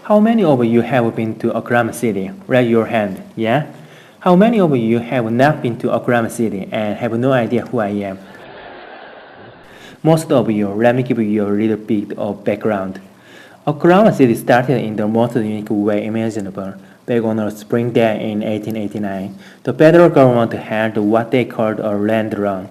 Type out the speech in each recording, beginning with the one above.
How many of you have been to Oklahoma City? Raise your hand, yeah? How many of you have not been to Oklahoma City and have no idea who I am? Most of you, let me give you a little bit of background. Oklahoma City started in the most unique way imaginable. Back on a spring day in 1889, the federal government had what they called a land run.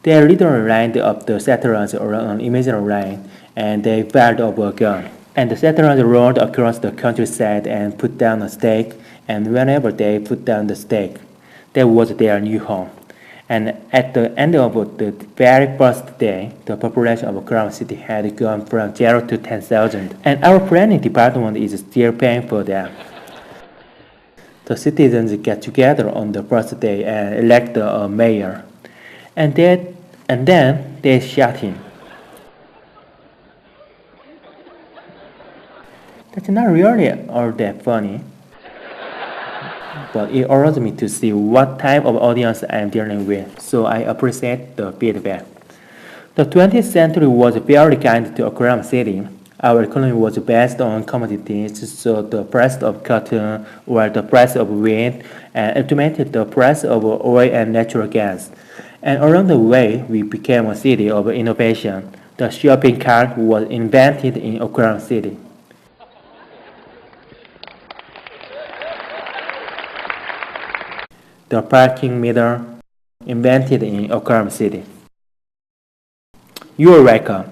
They literally lined up the settlers around an imaginary line, and they fired off a gun. And the settlers rode across the countryside and put down a stake, and whenever they put down the stake, that was their new home. And at the end of the very first day, the population of Oklahoma City had gone from 0 to 10,000. And our planning department is still paying for that. The citizens get together on the first day and elect a mayor. And then they shot him. That's not really all that funny, but it allows me to see what type of audience I am dealing with, so I appreciate the feedback. The 20th century was very kind to Oklahoma City. Our economy was based on commodities, so the price of cotton or the price of wheat, and ultimately the price of oil and natural gas. And along the way, we became a city of innovation. The shopping cart was invented in Oklahoma City. The parking meter invented in Oklahoma City. You are welcome.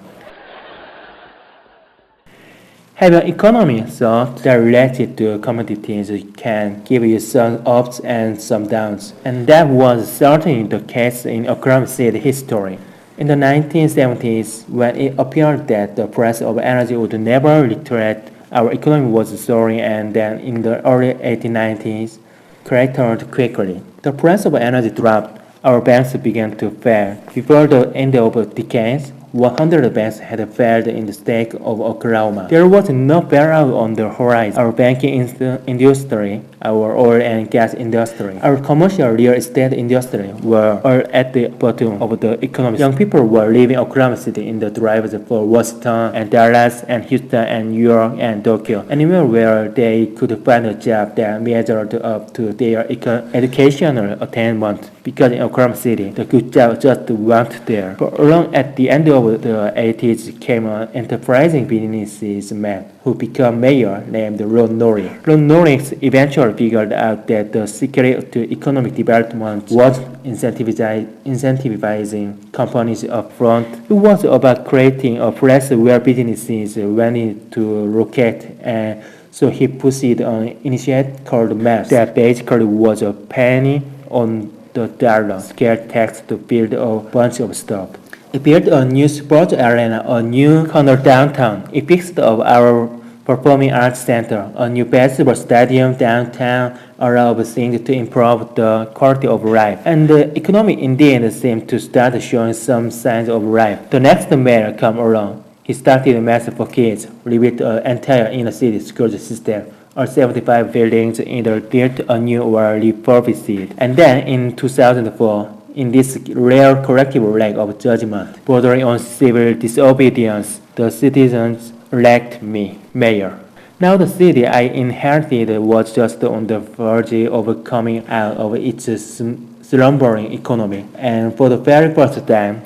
Having an economy so that related to commodities can give you some ups and some downs, and that was certainly the case in Oklahoma City history. In the 1970s, when it appeared that the price of energy would never retreat, our economy was soaring, and then in the early 1890s, cratered quickly. The price of energy dropped. Our banks began to fail. Before the end of the decade, 100 banks had failed in the state of Oklahoma. There was no bailout on the horizon. Our banking industry, our oil and gas industry, our commercial real estate industry were all at the bottom of the economy. Young people were leaving Oklahoma City in the drives for Washington and Dallas and Houston and New York and Tokyo, anywhere where they could find a job that measured up to their educational attainment. Because in Oklahoma City, the good job just weren't there. But along at the end of the 80s came an enterprising businessman who became mayor named Ron Norris. Ron Norris eventually figured out that the secret to economic development was incentivizing companies up front. It was about creating a place where businesses wanted to locate, and so he pursued an initiative called MAPS that basically was a penny on the dollar scale tax to build a bunch of stuff. It built a new sports arena, a new corner downtown. It fixed up our performing arts center, a new basketball stadium downtown, a lot of things to improve the quality of life. And the economy indeed seemed to start showing some signs of life. The next mayor came along. He started Mass for Kids, rebuilt an entire inner city school system. Or 75 buildings either built anew or refurbished. And then in 2004, in this rare collective lack of judgment, bordering on civil disobedience, the citizens elected me mayor. Now the city I inherited was just on the verge of coming out of its slumbering economy, and for the very first time,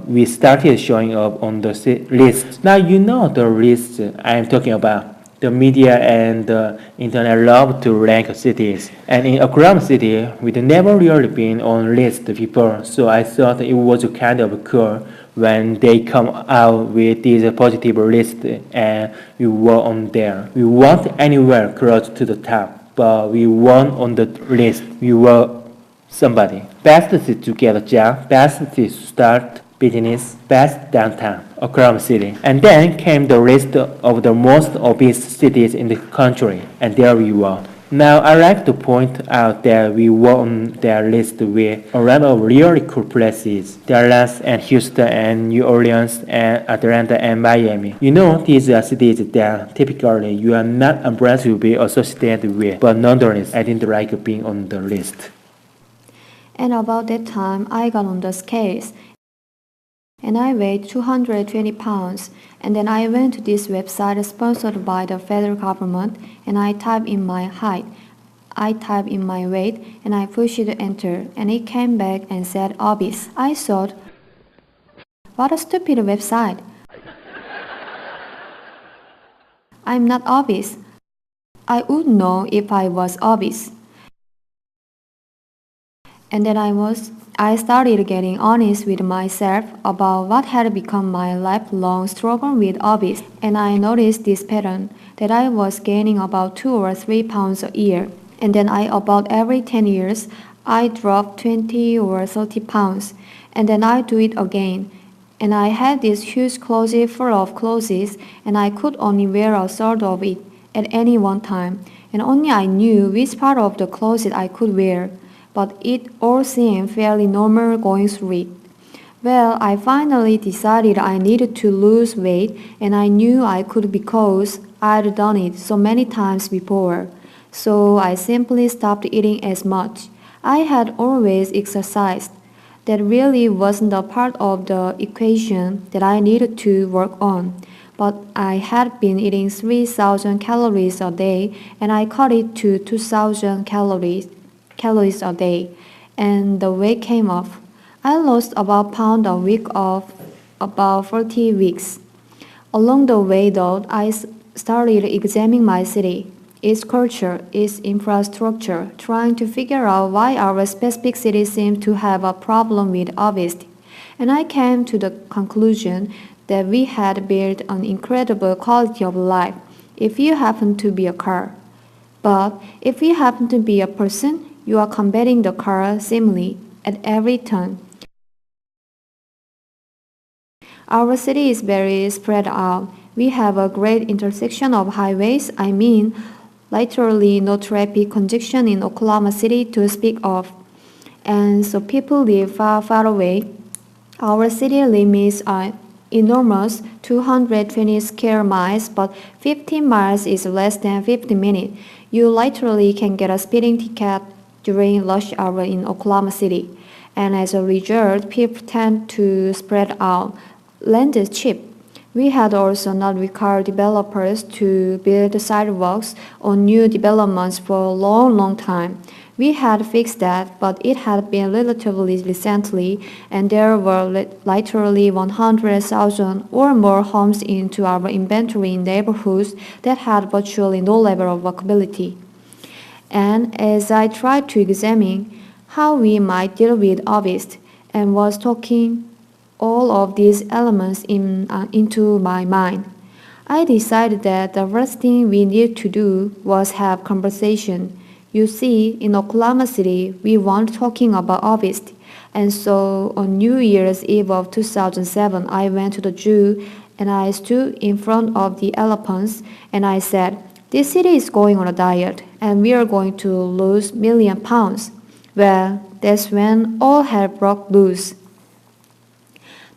we started showing up on the list. Now you know the list I am talking about. The media and the internet love to rank cities. And in Oklahoma City, we'd never really been on list before, so I thought it was kind of cool when they come out with this positive list and we were on there. We weren't anywhere close to the top, but we weren't on the list. We were somebody. Best to get a job, best to start business, best downtown, Oklahoma City. And then came the list of the most obese cities in the country, and there we were. Now I like to point out that we were on their list with a lot of really cool places: Dallas and Houston and New Orleans and Atlanta and Miami. You know, these are cities that typically you are not embarrassed to be associated with, but nonetheless, I didn't like being on the list. And about that time, I got on the scales. and I weighed 220 pounds. And then I went to this website sponsored by the federal government, and I typed in my height. I typed in my weight, and I pushed enter, and it came back and said obese. I thought, what a stupid website. I'm not obese. I would know if I was obese. And then I started getting honest with myself about what had become my lifelong struggle with obesity. And I noticed this pattern, that I was gaining about 2 or 3 pounds a year. And then about every 10 years, I dropped 20 or 30 pounds. And then I do it again. And I had this huge closet full of clothes, and I could only wear a third of it at any one time. And only I knew which part of the closet I could wear. But it all seemed fairly normal going through it. Well, I finally decided I needed to lose weight, and I knew I could because I'd done it so many times before. So I simply stopped eating as much. I had always exercised. That really wasn't a part of the equation that I needed to work on. But I had been eating 3,000 calories a day, and I cut it to 2,000 calories a day, and the weight came off. I lost about a pound a week of about 40 weeks. Along the way though, I started examining my city, its culture, its infrastructure, trying to figure out why our specific city seemed to have a problem with obesity. And I came to the conclusion that we had built an incredible quality of life if you happen to be a car. But if you happen to be a person, you are combating the car seemingly at every turn. Our city is very spread out. We have a great intersection of highways. Literally no traffic congestion in Oklahoma City to speak of. And so people live far, far away. Our city limits are enormous, 220 square miles, but 15 miles is less than 50 minutes. You literally can get a speeding ticket during rush hour in Oklahoma City. And as a result, people tend to spread out. Land is cheap. We had also not required developers to build sidewalks on new developments for a long, long time. We had fixed that, but it had been relatively recently, and there were literally 100,000 or more homes into our inventory in neighborhoods that had virtually no level of walkability. And as I tried to examine how we might deal with obesity and was talking all of these elements into my mind, I decided that the first thing we needed to do was have conversation. You see, in Oklahoma City, we weren't talking about obesity, and so on New Year's Eve of 2007, I went to the zoo and I stood in front of the elephants and I said, "This city is going on a diet, and we are going to lose million pounds." Well, that's when all hell broke loose.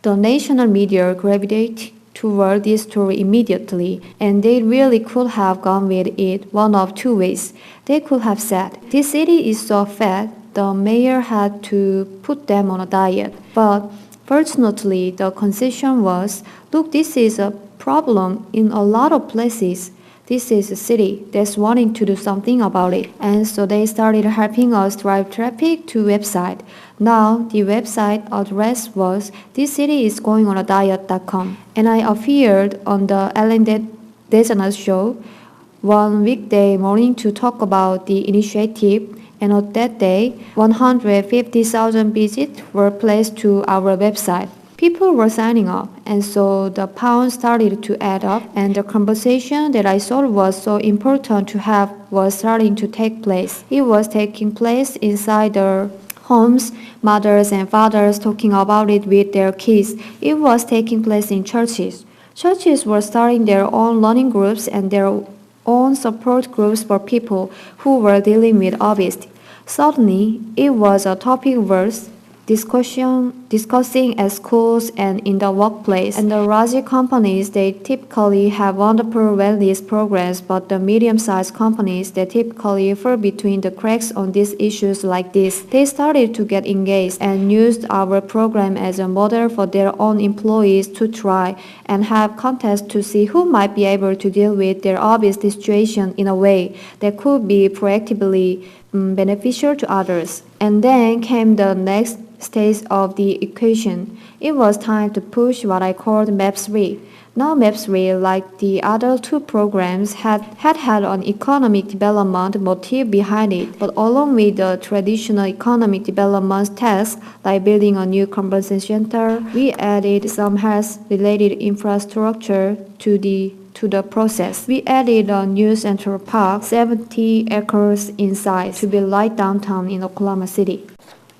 The national media gravitated toward this story immediately, and they really could have gone with it one of two ways. They could have said, "This city is so fat, the mayor had to put them on a diet." But fortunately, the concession was, "Look, this is a problem in a lot of places. This is a city that's wanting to do something about it." And so they started helping us drive traffic to website. Now the website address was thiscityisgoingonadiet.com. And I appeared on the Ellen DeGeneres show one weekday morning to talk about the initiative. And on that day, 150,000 visits were placed to our website. People were signing up, and so the pounds started to add up, and the conversation that I thought was so important to have was starting to take place. It was taking place inside the homes, mothers and fathers talking about it with their kids. It was taking place in churches. Churches were starting their own learning groups and their own support groups for people who were dealing with obesity. Suddenly, it was a topic worth discussing at schools and in the workplace. And the larger companies, they typically have wonderful wellness programs, but the medium-sized companies, they typically fall between the cracks on these issues like this. They started to get engaged and used our program as a model for their own employees to try and have contests to see who might be able to deal with their obvious situation in a way that could be proactively beneficial to others. And then came the next stage of the equation. It was time to push what I called MAP 3. Now MAP 3, like the other two programs, had an economic development motive behind it, but along with the traditional economic development tasks like building a new convention center, we added some health-related infrastructure to the process. We added a new Central Park, 70 acres in size, to be like downtown in Oklahoma City.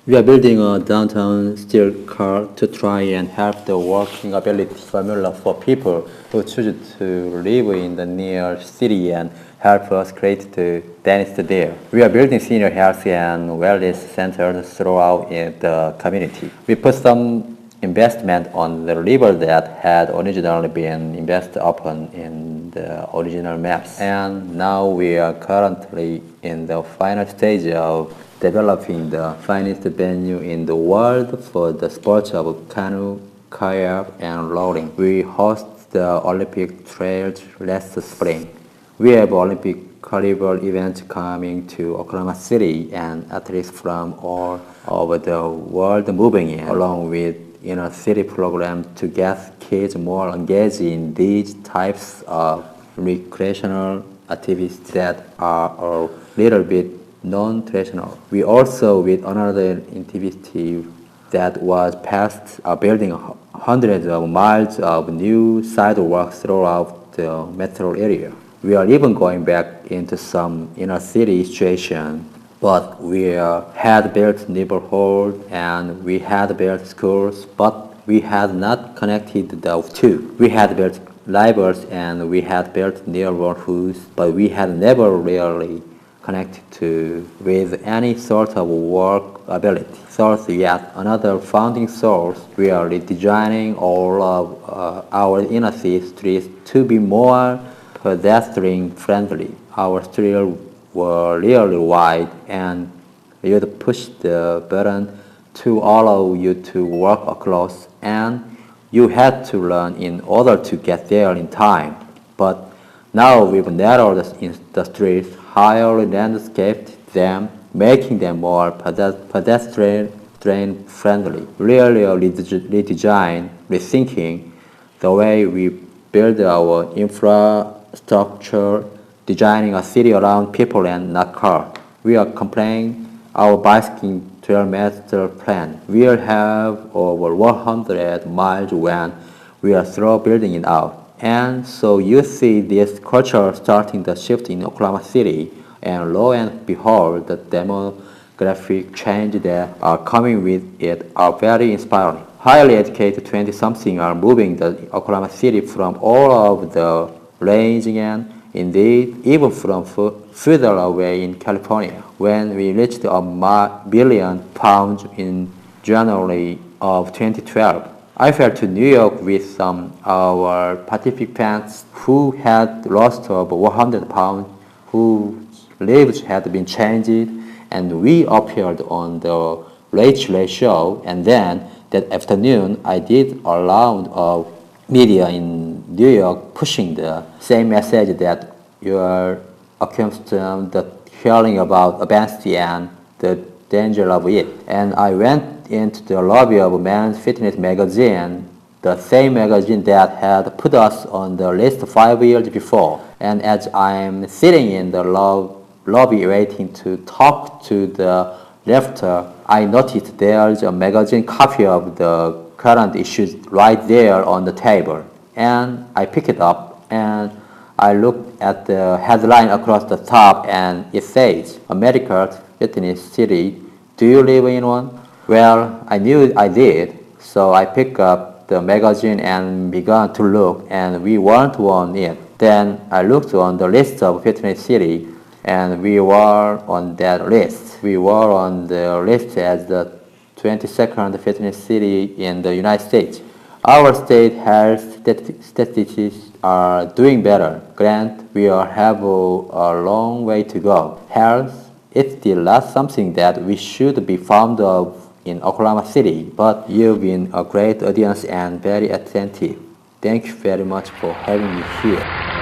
We are building a downtown steel car to try and help the working ability formula for people who choose to live in the near city and help us create the density there. We are building senior health and wellness centers throughout the community. We put some investment on the river that had originally been invested upon in the original maps. And now we are currently in the final stage of developing the finest venue in the world for the sports of canoe, kayak, and rowing. We host the Olympic Trails last spring. We have Olympic caliber events coming to Oklahoma City and athletes from all over the world moving in, along with inner city programs to get kids more engaged in these types of recreational activities that are a little bit non-traditional. We also, with another activity that was past, are building hundreds of miles of new sidewalks throughout the metro area. We are even going back into some inner city situation, but we had built neighborhoods and we had built schools, but we had not connected the two. We had built libraries and we had built neighborhoods, but we had never really connected with any sort of workability. Source yet another founding source. We are redesigning all of our inner city streets to be more pedestrian friendly. Our streets were really wide and you'd push the button to allow you to walk across and you had to run in order to get there in time. But now we've narrowed the streets, higher landscaped them, making them more pedestrian friendly. Really redesign, rethinking the way we build our infrastructure, designing a city around people and not cars. We are completing our bicycle trail master plan. We'll have over 100 miles when we are through building it out. And so you see this culture starting the shift in Oklahoma City, and lo and behold, the demographic change that are coming with it are very inspiring. Highly educated 20-somethings are moving to Oklahoma City from all of the range and indeed even from further away in California. When we reached £1 billion in January of 2012, I fell to New York with some of our participants who had lost over 100 pounds, whose lives had been changed, and we appeared on the Late Late Show. And then that afternoon, I did a round of media in New York pushing the same message that you are accustomed to hearing about obesity and the danger of it. And I went into the lobby of Men's Fitness magazine, the same magazine that had put us on the list 5 years before. And as I'm sitting in the lobby waiting to talk to the reporter, I noticed there's a magazine copy of the current issues right there on the table. And I picked it up and I looked at the headline across the top and it says, America's Fitness City, do you live in one? Well, I knew I did, so I picked up the magazine and began to look, and we weren't on it. Then I looked on the list of Fitness City, and we were on that list. We were on the list as the 22nd fitness city in the United States. Our state health statistics are doing better. Grant, we have a long way to go. Health is still not something that we should be fond of in Oklahoma City, but you've been a great audience and very attentive. Thank you very much for having me here.